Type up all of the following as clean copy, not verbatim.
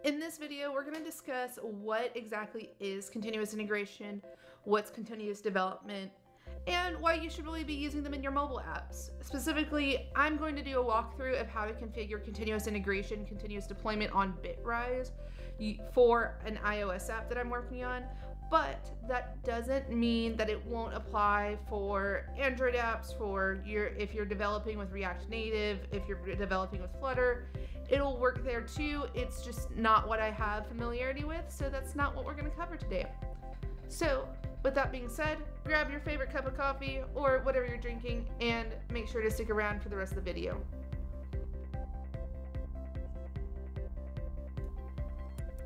in this video, we're going to discuss what exactly is continuous integration, what's continuous development, and why you should really be using them in your mobile apps. Specifically, I'm going to do a walkthrough of how to configure continuous integration, continuous deployment on Bitrise for an iOS app that I'm working on. But that doesn't mean that it won't apply for Android apps, if you're developing with React Native, if you're developing with Flutter, it'll work there too. It's just not what I have familiarity with, so that's not what we're going to cover today. So with that being said, grab your favorite cup of coffee or whatever you're drinking and make sure to stick around for the rest of the video.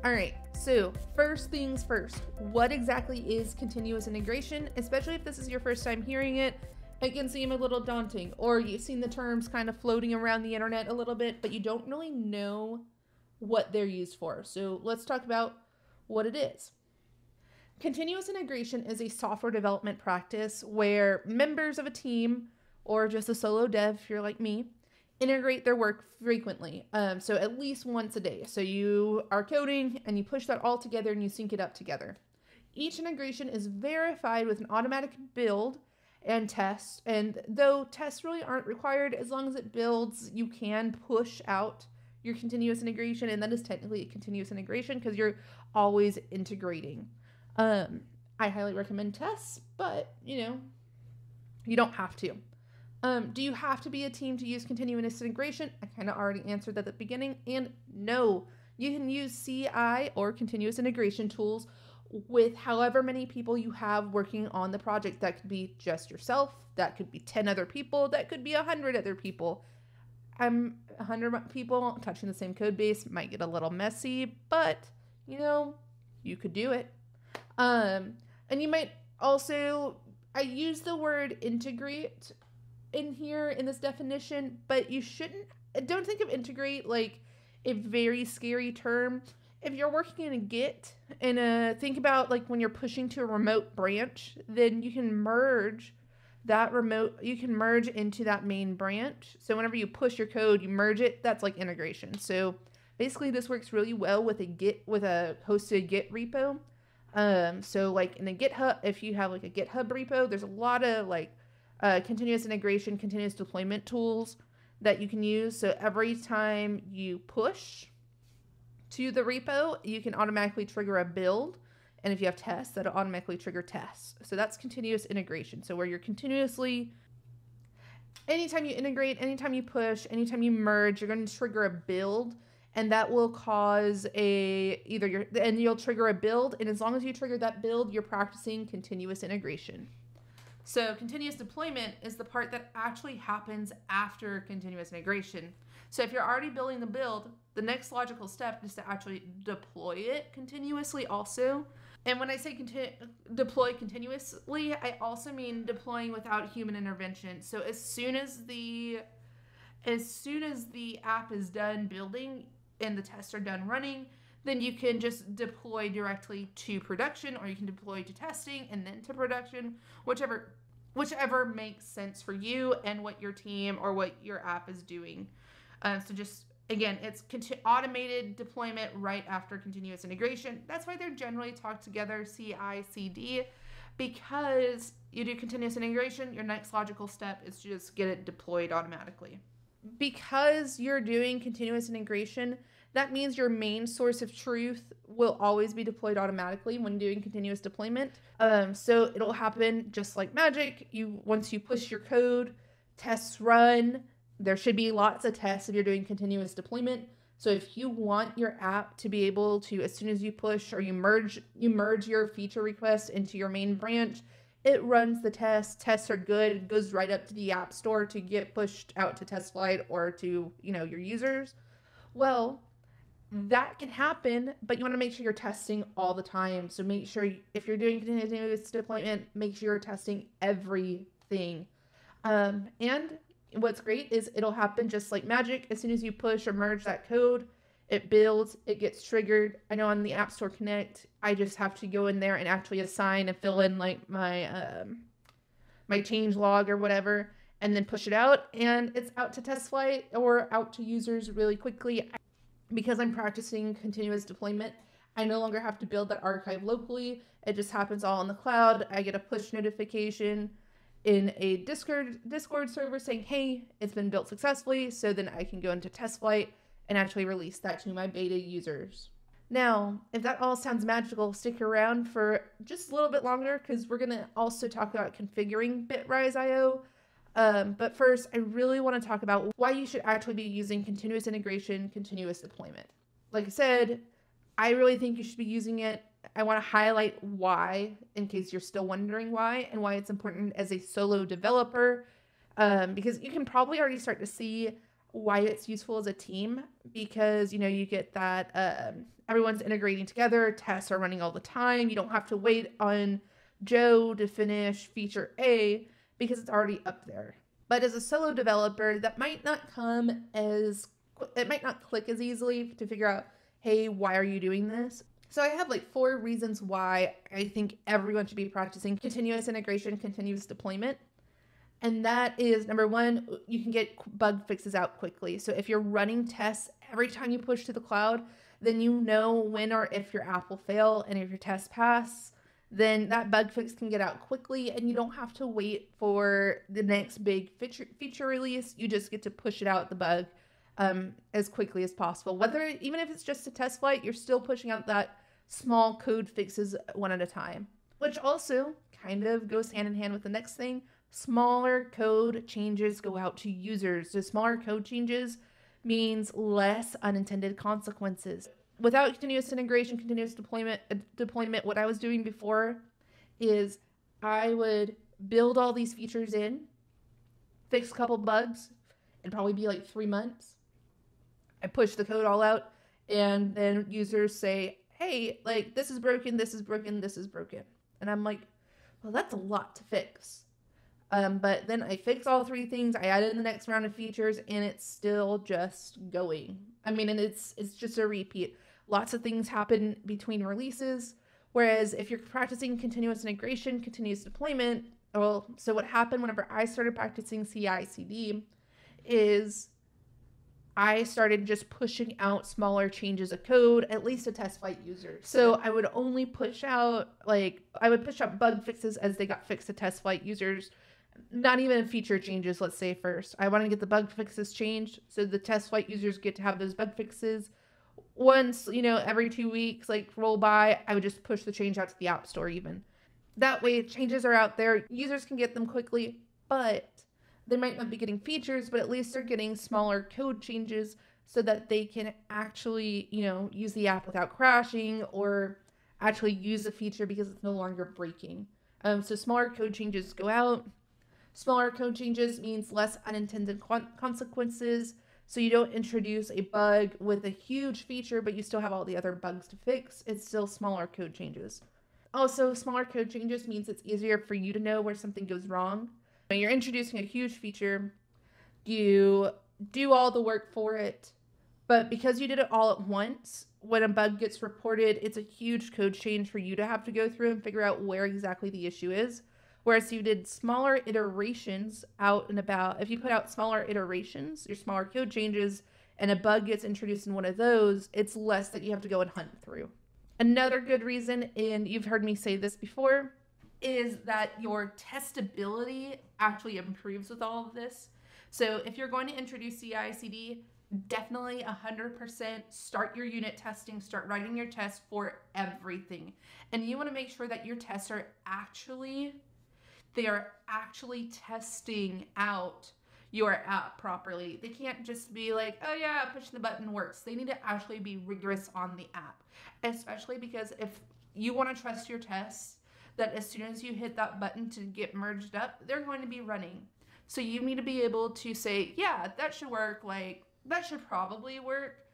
All right, so first things first, what exactly is continuous integration? Especially if this is your first time hearing it, it can seem a little daunting, or you've seen the terms kind of floating around the internet a little bit, but you don't really know what they're used for. So let's talk about what it is. Continuous integration is a software development practice where members of a team, or just a solo dev if you're like me, integrate their work frequently, so at least once a day. So you are coding and you push that all together and you sync it up together. Each integration is verified with an automatic build and test, and though tests really aren't required, as long as it builds, you can push out your continuous integration, and that is technically a continuous integration because you're always integrating. I highly recommend tests, but you don't have to. Do you have to be a team to use continuous integration? I kind of already answered that at the beginning. And no, you can use CI or continuous integration tools with however many people you have working on the project. That could be just yourself. That could be 10 other people. That could be 100 other people. 100 people touching the same code base might get a little messy, but you could do it. And you might also, I use the word integrate in here in this definition, but don't think of integrate like a very scary term. If you're working in a Git and think about like when you're pushing to a remote branch, then you can merge into that main branch. So whenever you push your code, you merge it. That's like integration. So basically this works really well with a hosted Git repo. So like in a GitHub, if you have like a GitHub repo, there's a lot of like continuous integration, continuous deployment tools that you can use. So every time you push to the repo, you can automatically trigger a build. And if you have tests, that'll automatically trigger tests. So that's continuous integration. So where you're continuously, anytime you integrate, anytime you push, anytime you merge, you're going to trigger a build. And that will cause you'll trigger a build. And as long as you trigger that build, you're practicing continuous integration. So continuous deployment is the part that actually happens after continuous integration. So if you're already building the build, the next logical step is to actually deploy it continuously also. And when I say deploy continuously, I also mean deploying without human intervention. So as soon as the app is done building and the tests are done running, then you can just deploy directly to production, or you can deploy to testing and then to production, whichever makes sense for you and what your team or what your app is doing. So just, again, it's automated deployment right after continuous integration. That's why they're generally talked together, CI/CD, because you do continuous integration, your next logical step is to just get it deployed automatically. Because you're doing continuous integration, that means your main source of truth will always be deployed automatically when doing continuous deployment. So it'll happen just like magic. Once you push your code, tests run. There should be lots of tests if you're doing continuous deployment. So if you want your app to be able to, as soon as you push or you merge your feature request into your main branch, it runs the tests. Tests are good. It goes right up to the App Store to get pushed out to TestFlight or to your users. Well, that can happen, but you want to make sure you're testing all the time. So make sure if you're doing continuous deployment, make sure you're testing everything. And what's great is it'll happen just like magic. As soon as you push or merge that code, it builds, it gets triggered. I know on the App Store Connect, I just have to go in there and actually assign and fill in like my change log or whatever, and then push it out, and it's out to TestFlight or out to users really quickly. because I'm practicing continuous deployment, I no longer have to build that archive locally. It just happens all in the cloud. I get a push notification in a Discord server saying, hey, it's been built successfully. So then I can go into test flight and actually release that to my beta users. Now, if that all sounds magical, stick around for just a little bit longer because we're going to also talk about configuring Bitrise IO. But first, I really want to talk about why you should actually be using continuous integration, continuous deployment. Like I said, I really think you should be using it. I want to highlight why, in case you're still wondering why, and why it's important as a solo developer, because you can probably already start to see why it's useful as a team, because, you get that everyone's integrating together, tests are running all the time, you don't have to wait on Joe to finish feature A, because it's already up there. But as a solo developer, that might not it might not click as easily to figure out, hey, why are you doing this? So I have like 4 reasons why I think everyone should be practicing continuous integration, continuous deployment. And that is, number 1, you can get bug fixes out quickly. So if you're running tests every time you push to the cloud, then you know when or if your app will fail, and if your tests pass, then that bug fix can get out quickly and you don't have to wait for the next big feature release. You just get to push it out, the bug, as quickly as possible. Even if it's just a test flight, you're still pushing out that small code fixes one at a time, which also kind of goes hand in hand with the next thing. Smaller code changes go out to users. So smaller code changes means less unintended consequences. Without continuous integration, continuous deployment, what I was doing before is I would build all these features in, fix a couple bugs, it'd probably be like 3 months. I push the code all out, and then users say, hey, like, this is broken, this is broken, this is broken. And I'm like, well, that's a lot to fix. But then I fix all 3 things, I add in the next round of features, and it's still just going. I mean, and it's just a repeat. Lots of things happen between releases, whereas if you're practicing continuous integration, continuous deployment, well, so what happened whenever I started practicing CI/CD is I started just pushing out smaller changes of code, at least to test flight users. So I would only push out, bug fixes as they got fixed to test flight users, not even feature changes, let's say first. I want to get the bug fixes changed so the test flight users get to have those bug fixes. Once, every 2 weeks, roll by, I would just push the change out to the App Store even. That way, changes are out there, users can get them quickly, but they might not be getting features, but at least they're getting smaller code changes so that they can actually, use the app without crashing or actually use the feature because it's no longer breaking. So smaller code changes go out. Smaller code changes means less unintended consequences. So you don't introduce a bug with a huge feature, but you still have all the other bugs to fix. It's still smaller code changes. Also, smaller code changes means it's easier for you to know where something goes wrong. When you're introducing a huge feature, you do all the work for it, but because you did it all at once, when a bug gets reported, it's a huge code change for you to have to go through and figure out where exactly the issue is. Whereas if you did smaller iterations out and about, if you put out smaller iterations, your smaller code changes, and a bug gets introduced in one of those, it's less that you have to go and hunt through. Another good reason, and you've heard me say this before, is that your testability actually improves with all of this. So if you're going to introduce CI/CD, definitely 100% start your unit testing, start writing your tests for everything. And you want to make sure that your tests are actually testing out your app properly. They can't just be like, oh yeah, pushing the button works. They need to actually be rigorous on the app, especially because if you want to trust your tests, that as soon as you hit that button to get merged up, they're going to be running. So you need to be able to say, yeah, that should work, that should probably work,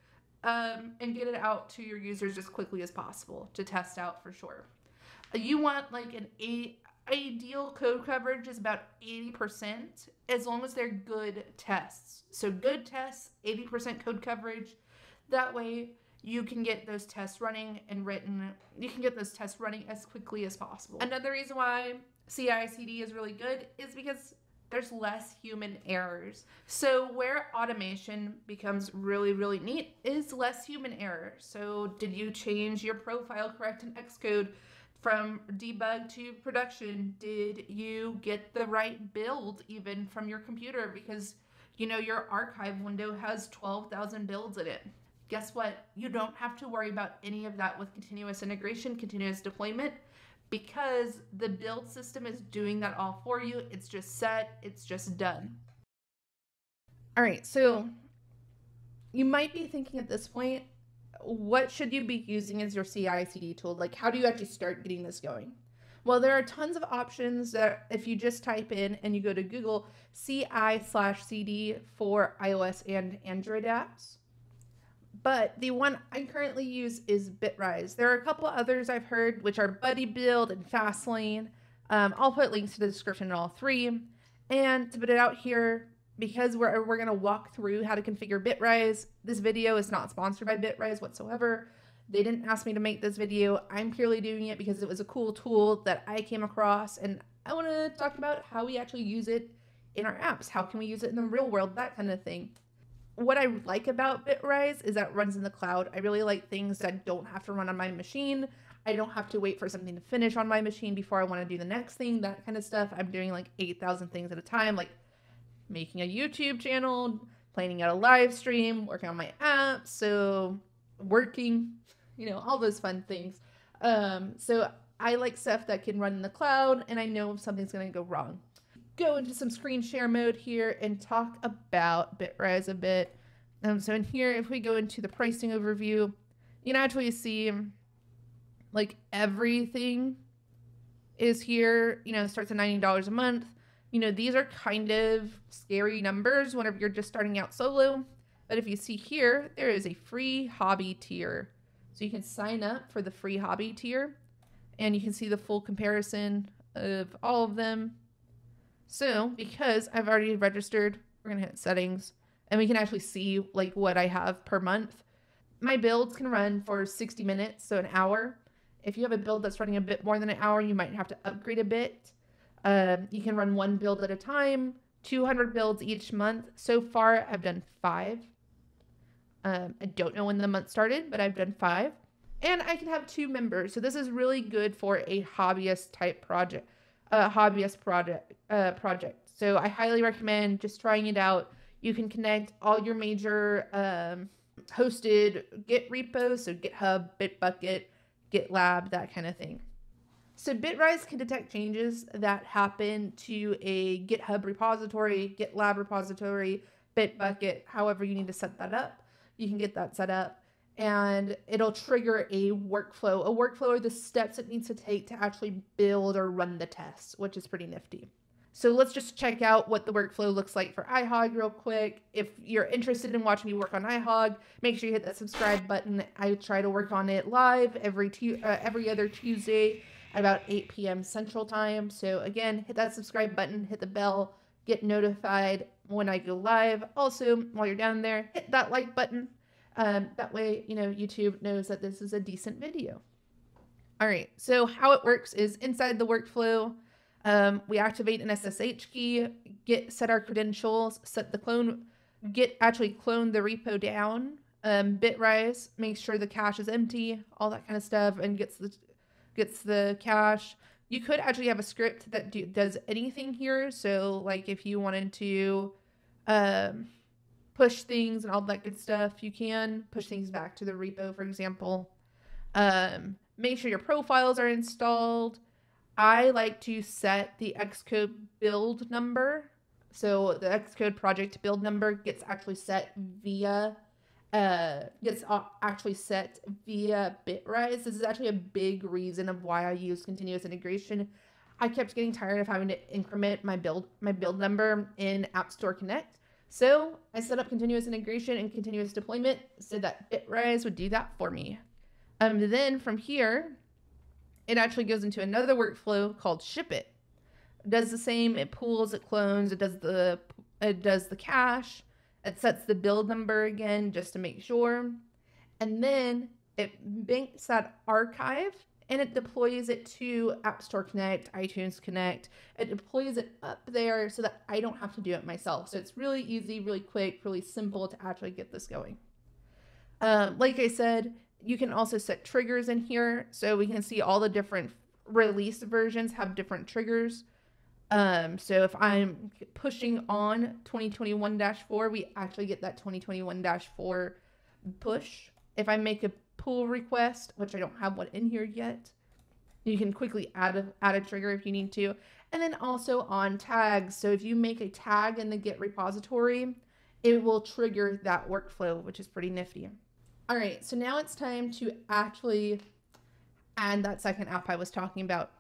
and get it out to your users as quickly as possible to test out for sure. You want an ideal code coverage is about 80%, as long as they're good tests. So good tests, 80% code coverage. That way you can get those tests running and written. You can get those tests running as quickly as possible. Another reason why CI/CD is really good is because there's less human errors. So where automation becomes really, really neat is less human error. So did you change your profile correct in Xcode from debug to production? Did you get the right build even from your computer? Because your archive window has 12,000 builds in it. Guess what? You don't have to worry about any of that with continuous integration, continuous deployment, because the build system is doing that all for you. It's just set, it's just done. All right, so you might be thinking at this point, what should you be using as your CI/CD tool? Like, how do you actually start getting this going? Well, there are tons of options that if you just type in and you go to Google CI/CD for iOS and Android apps. But the one I currently use is Bitrise. There are a couple others I've heard, which are Buddy Build and Fastlane. I'll put links to the description in all three. And to put it out here, because we're going to walk through how to configure Bitrise, this video is not sponsored by Bitrise whatsoever. They didn't ask me to make this video. I'm purely doing it because it was a cool tool that I came across, and I want to talk about how we actually use it in our apps. How can we use it in the real world? That kind of thing. What I like about Bitrise is that it runs in the cloud. I really like things that don't have to run on my machine. I don't have to wait for something to finish on my machine before I want to do the next thing, that kind of stuff. I'm doing like 8,000 things at a time, like making a YouTube channel, planning out a live stream, working on my app, so working, all those fun things. So I like stuff that can run in the cloud, and I know if something's going to go wrong. Go into some screen share mode here and talk about Bitrise a bit. So in here, if we go into the pricing overview, you can actually see like everything is here. It starts at $90 a month. These are kind of scary numbers whenever you're just starting out solo. But if you see here, there is a free hobby tier. So you can sign up for the free hobby tier and you can see the full comparison of all of them. So because I've already registered, we're going to hit settings and we can actually see like what I have per month. My builds can run for 60 minutes, so an hour. If you have a build that's running a bit more than an hour, you might have to upgrade a bit. You can run one build at a time, 200 builds each month. So far, I've done 5. I don't know when the month started, but I've done 5. And I can have 2 members. So this is really good for a hobbyist type project. Project. So I highly recommend just trying it out. You can connect all your major hosted Git repos, so GitHub, Bitbucket, GitLab, that kind of thing. So Bitrise can detect changes that happen to a GitHub repository, GitLab repository, Bitbucket, however you need to set that up. You can get that set up. And it'll trigger a workflow. A workflow are the steps it needs to take to actually build or run the tests, which is pretty nifty. So let's just check out what the workflow looks like for iHog real quick. If you're interested in watching me work on iHog, make sure you hit that subscribe button. I try to work on it live every other Tuesday at about 8 p.m. Central Time. So again, hit that subscribe button, hit the bell, get notified when I go live. Also, while you're down there, hit that like button. That way, YouTube knows that this is a decent video. All right, so how it works is inside the workflow, we activate an SSH key, set our credentials, set the clone, clone the repo down, Bitrise, make sure the cache is empty, all that kind of stuff, and gets the cache. You could actually have a script that does anything here. So like if you wanted to, push things and all that good stuff, you can push things back to the repo, for example. Make sure your profiles are installed. I like to set the Xcode build number. So the Xcode project build number gets actually set via Bitrise. This is actually a big reason of why I use continuous integration. I kept getting tired of having to increment my build number in App Store Connect. So I set up continuous integration and continuous deployment so that Bitrise would do that for me. Then from here, it actually goes into another workflow called ship it. It does the same. It pulls, it clones, it does the cache. It sets the build number again just to make sure. And then it banks that archive and it deploys it to App Store Connect, iTunes Connect. It deploys it up there so that I don't have to do it myself. So it's really easy, really quick, really simple to actually get this going. Like I said, you can also set triggers in here, so we can see all the different release versions have different triggers. So if I'm pushing on 2021-4, we actually get that 2021-4 push. If I make a pull request, which I don't have one in here yet, you can quickly add a trigger if you need to. And then also on tags. So if you make a tag in the Git repository, it will trigger that workflow, which is pretty nifty. All right, so now it's time to actually add that second app I was talking about.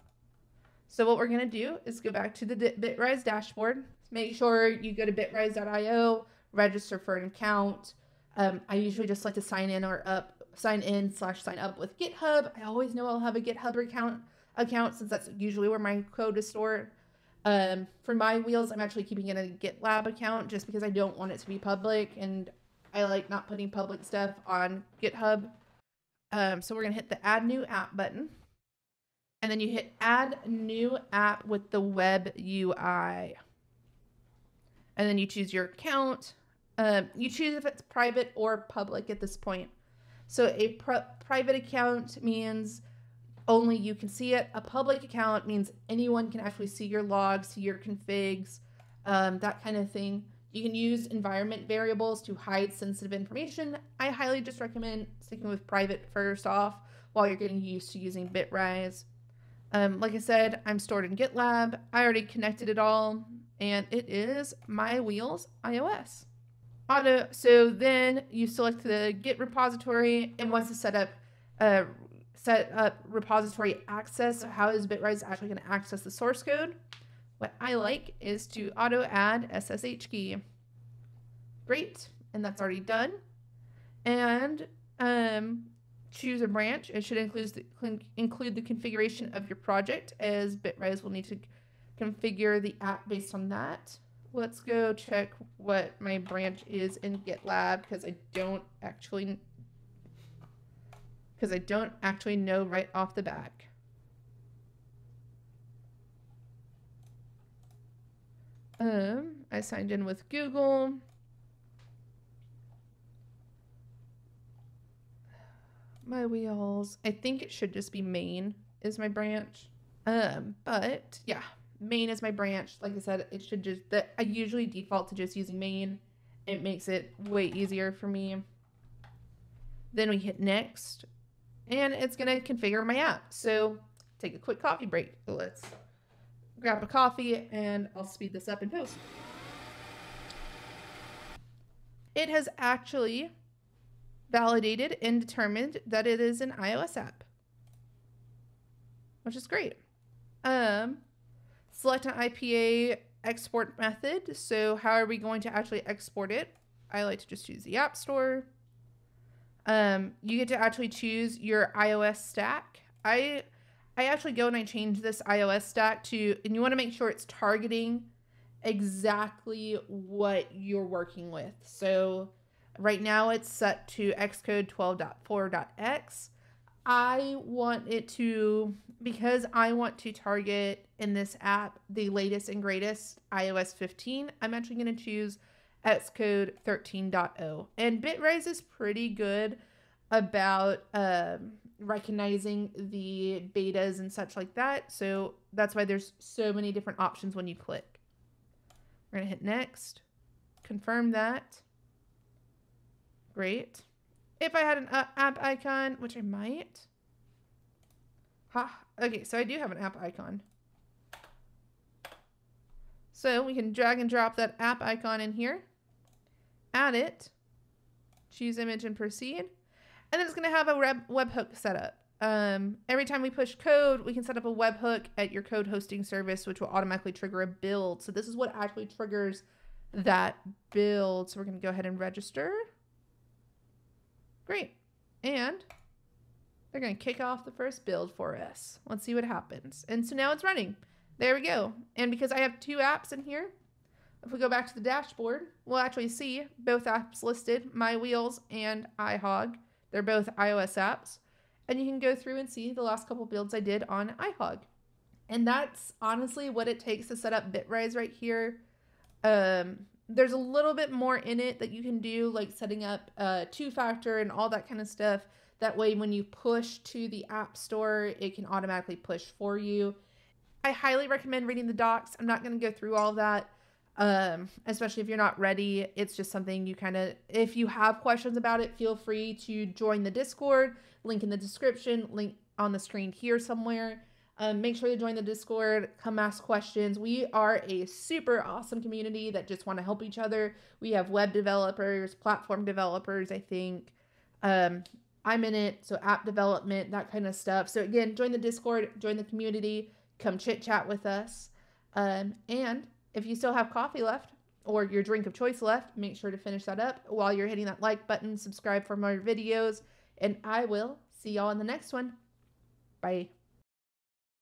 So what we're going to do is go back to the Bitrise dashboard. Make sure you go to bitrise.io, register for an account. I usually just like to sign in /sign up with GitHub. I always know I'll have a GitHub account since that's usually where my code is stored. For my wheels, I'm actually keeping it in a GitLab account just because I don't want it to be public, and I like not putting public stuff on GitHub. So we're going to hit the Add New App button. And then you hit Add New App with the web UI. And then you choose your account. You choose if it's private or public at this point. So a private account means only you can see it. A public account means anyone can actually see your logs, see your configs, that kind of thing. You can use environment variables to hide sensitive information. I highly just recommend sticking with private first off while you're getting used to using Bitrise. Like I said, I'm stored in GitLab. I already connected it all, and it is my wheels iOS. So then you select the Git repository, and once it's set up repository access. So how is Bitrise actually going to access the source code? What I like is to auto add SSH key. Great, and that's already done. And choose a branch. It should include the configuration of your project, as Bitrise will need to configure the app based on that. Let's go check what my branch is in GitLab because I don't actually know right off the bat. I signed in with Google. My wheels. I think it should just be main is my branch. But yeah, main is my branch. Like I said, it should just I usually default to just using main. It makes it way easier for me. Then we hit next, and it's gonna configure my app. So take a quick coffee break. Let's grab a coffee, and I'll speed this up in post. It has actually validated and determined that it is an iOS app, which is great. Select an IPA export method. So how are we going to actually export it? I like to just use the App Store. You get to actually choose your iOS stack. I actually go and I change this iOS stack to, and you want to make sure it's targeting exactly what you're working with. So right now it's set to Xcode 12.4.x. I want it to, because I want to target in this app the latest and greatest iOS 15, I'm actually going to choose Xcode 13.0. And Bitrise is pretty good about recognizing the betas and such like that. So that's why there's so many different options when you click. We're going to hit next, confirm that. Great. If I had an app icon, which I might. Okay, so I do have an app icon. So we can drag and drop that app icon in here, add it, choose image and proceed. And then it's going to have a webhook setup. Every time we push code, we can set up a webhook at your code hosting service, which will automatically trigger a build. So this is what actually triggers that build. So we're going to go ahead and register. Great. And they're going to kick off the first build for us. Let's see what happens. And so now it's running. There we go. And because I have two apps in here, if we go back to the dashboard, we'll actually see both apps listed, My Wheels and iHog. They're both iOS apps. and you can go through and see the last couple builds I did on iHog. And that's honestly what it takes to set up Bitrise right here. There's a little bit more in it that you can do, like setting up two-factor and all that kind of stuff. That way, when you push to the App Store, it can automatically push for you. I highly recommend reading the docs. I'm not going to go through all of that, especially if you're not ready. It's just something you kind of, if you have questions about it, feel free to join the Discord. Link in the description, link on the screen here somewhere. Make sure to join the Discord, come ask questions. We are a super awesome community that just want to help each other. We have web developers, platform developers, I think. I'm in it, so app development, that kind of stuff. So again, join the Discord, join the community, come chit chat with us. And if you still have coffee left or your drink of choice left, make sure to finish that up while you're hitting that like button, subscribe for more videos, and I will see y'all in the next one. Bye.